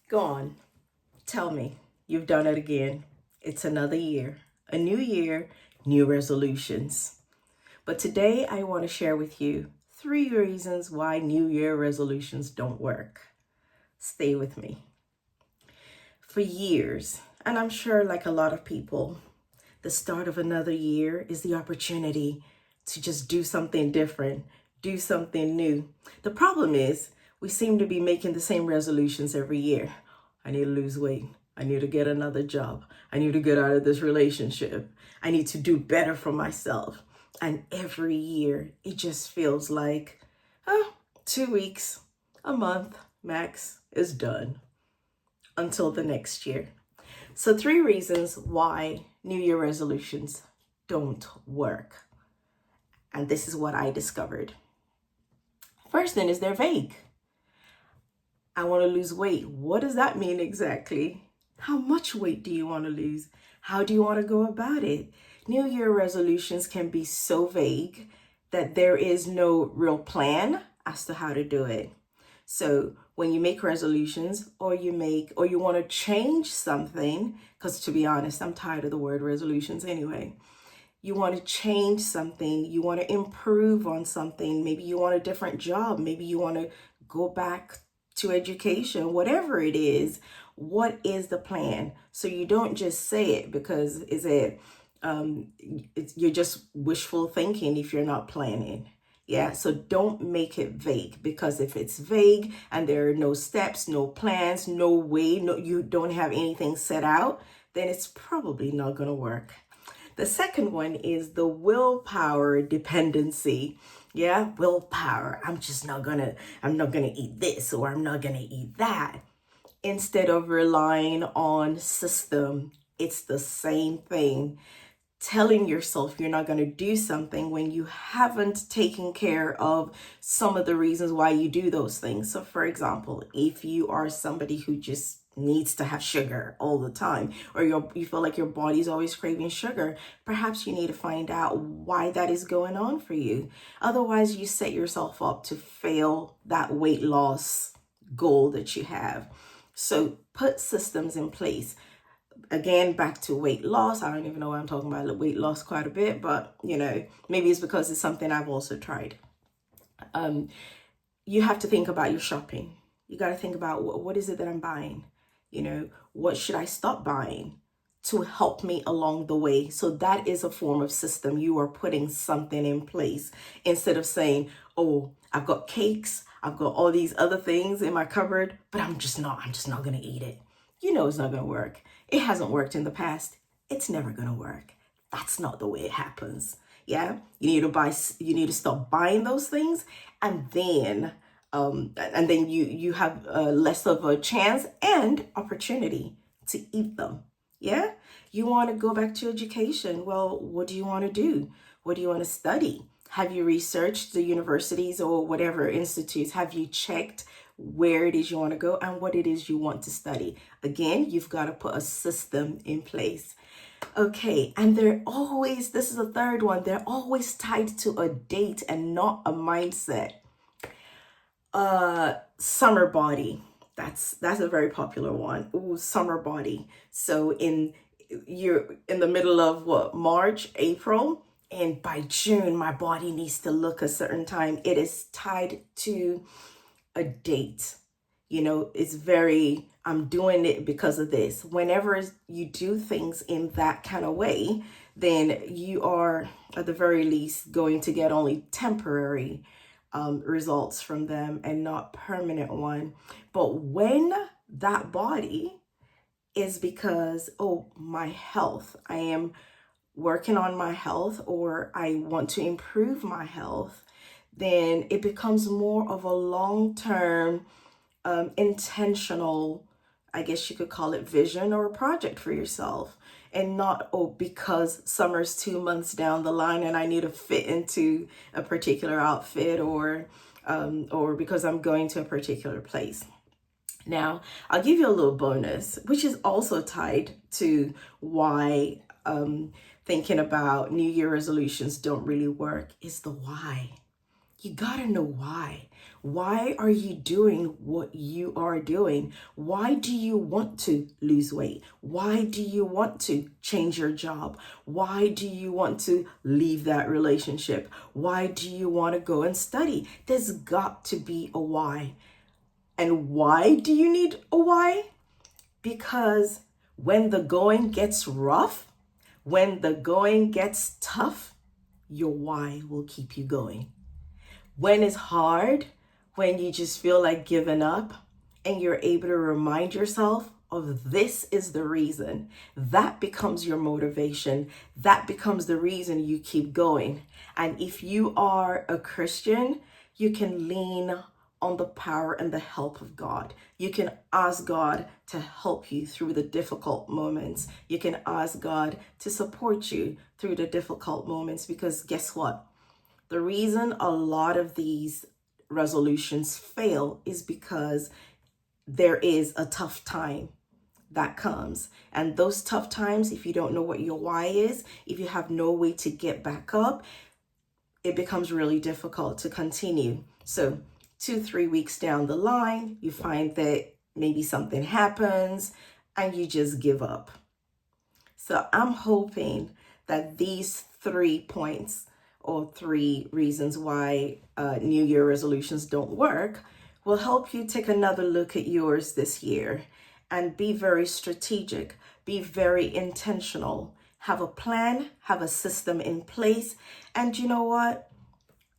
Go on, tell me you've done it again. It's another year, a new year, new resolutions. But today I want to share with you 3 reasons why New Year resolutions don't work. Stay with me. For years, and I'm sure like a lot of people, the start of another year is the opportunity to just do something different, do something new. The problem is we seem to be making the same resolutions every year. I need to lose weight. I need to get another job. I need to get out of this relationship. I need to do better for myself. And every year it just feels like, 2 weeks, a month max is done until the next year. So 3 reasons why New Year resolutions don't work. And this is what I discovered. First thing is they're vague. I want to lose weight. What does that mean exactly? How much weight do you want to lose? How do you want to go about it? New Year resolutions can be so vague that there is no real plan as to how to do it. So when you make resolutions or you want to change something, because to be honest, I'm tired of the word resolutions anyway. You want to change something, you want to improve on something, maybe you want a different job, maybe you want to go back to education, whatever it is, what is the plan? So you don't just say it because you're just wishful thinking if you're not planning. Yeah, so don't make it vague, because if it's vague and there are no steps, no plans, no way, you don't have anything set out, then it's probably not going to work. The second one is the willpower dependency. Yeah, willpower. I'm not gonna eat this, or I'm not gonna eat that. Instead of relying on system, it's the same thing. Telling yourself you're not going to do something when you haven't taken care of some of the reasons why you do those things. So for example, if you are somebody who just needs to have sugar all the time, or you feel like your body's always craving sugar, perhaps you need to find out why that is going on for you. Otherwise, you set yourself up to fail that weight loss goal that you have. So put systems in place. Again, back to weight loss. I don't even know why I'm talking about weight loss quite a bit, but maybe it's because it's something I've also tried. You have to think about your shopping. You got to think about what is it that I'm buying? What should I stop buying to help me along the way? So that is a form of system. You are putting something in place instead of saying, oh, I've got cakes, I've got all these other things in my cupboard, but I'm just not going to eat it. It's not going to work. It hasn't worked in the past. It's never going to work. That's not the way it happens. Yeah. You need to stop buying those things, and then you have less of a chance and opportunity to eat them. Yeah. You want to go back to education. Well, what do you want to do? What do you want to study? Have you researched the universities or whatever institutes? Have you checked where it is you want to go and what it is you want to study? Again, you've got to put a system in place. Okay, and this is the third one, they're always tied to a date and not a mindset. Summer body. That's a very popular one. Ooh, summer body. So you're in the middle of March, April, and by June, my body needs to look a certain time. It is tied to a date. I'm doing it because of this. Whenever you do things in that kind of way, then you are at the very least going to get only temporary results from them and not permanent one. But when that body is because, my health, I am working on my health, or I want to improve my health, then it becomes more of a long-term, intentional, I guess you could call it, vision or a project for yourself. And not, because summer's 2 months down the line and I need to fit into a particular outfit, or because I'm going to a particular place. Now, I'll give you a little bonus, which is also tied to why thinking about New Year resolutions don't really work, is the why. You gotta know why. Why are you doing what you are doing? Why do you want to lose weight? Why do you want to change your job? Why do you want to leave that relationship? Why do you want to go and study? There's got to be a why. And why do you need a why? Because when the going gets rough, when the going gets tough, your why will keep you going. When it's hard, when you just feel like giving up, and you're able to remind yourself of this is the reason, that becomes your motivation. That becomes the reason you keep going. And if you are a Christian, you can lean on the power and the help of God. You can ask God to help you through the difficult moments. You can ask God to support you through the difficult moments, because guess what? The reason a lot of these resolutions fail is because there is a tough time that comes. And those tough times, if you don't know what your why is, if you have no way to get back up, it becomes really difficult to continue. So 2-3 weeks down the line, you find that maybe something happens and you just give up. So I'm hoping that these 3 points or 3 reasons why New Year resolutions don't work will help you take another look at yours this year and be very strategic, be very intentional, have a plan, have a system in place, and you know what?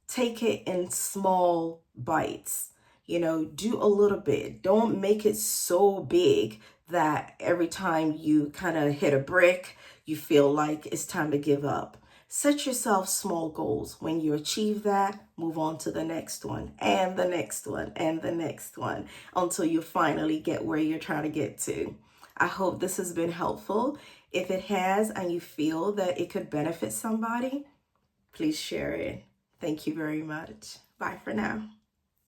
Take it in small bites. Do a little bit. Don't make it so big that every time you kind of hit a brick, you feel like it's time to give up. Set yourself small goals. When you achieve that, move on to the next one and the next one and the next one until you finally get where you're trying to get to. I hope this has been helpful. If it has and you feel that it could benefit somebody, please share it. Thank you very much. Bye for now.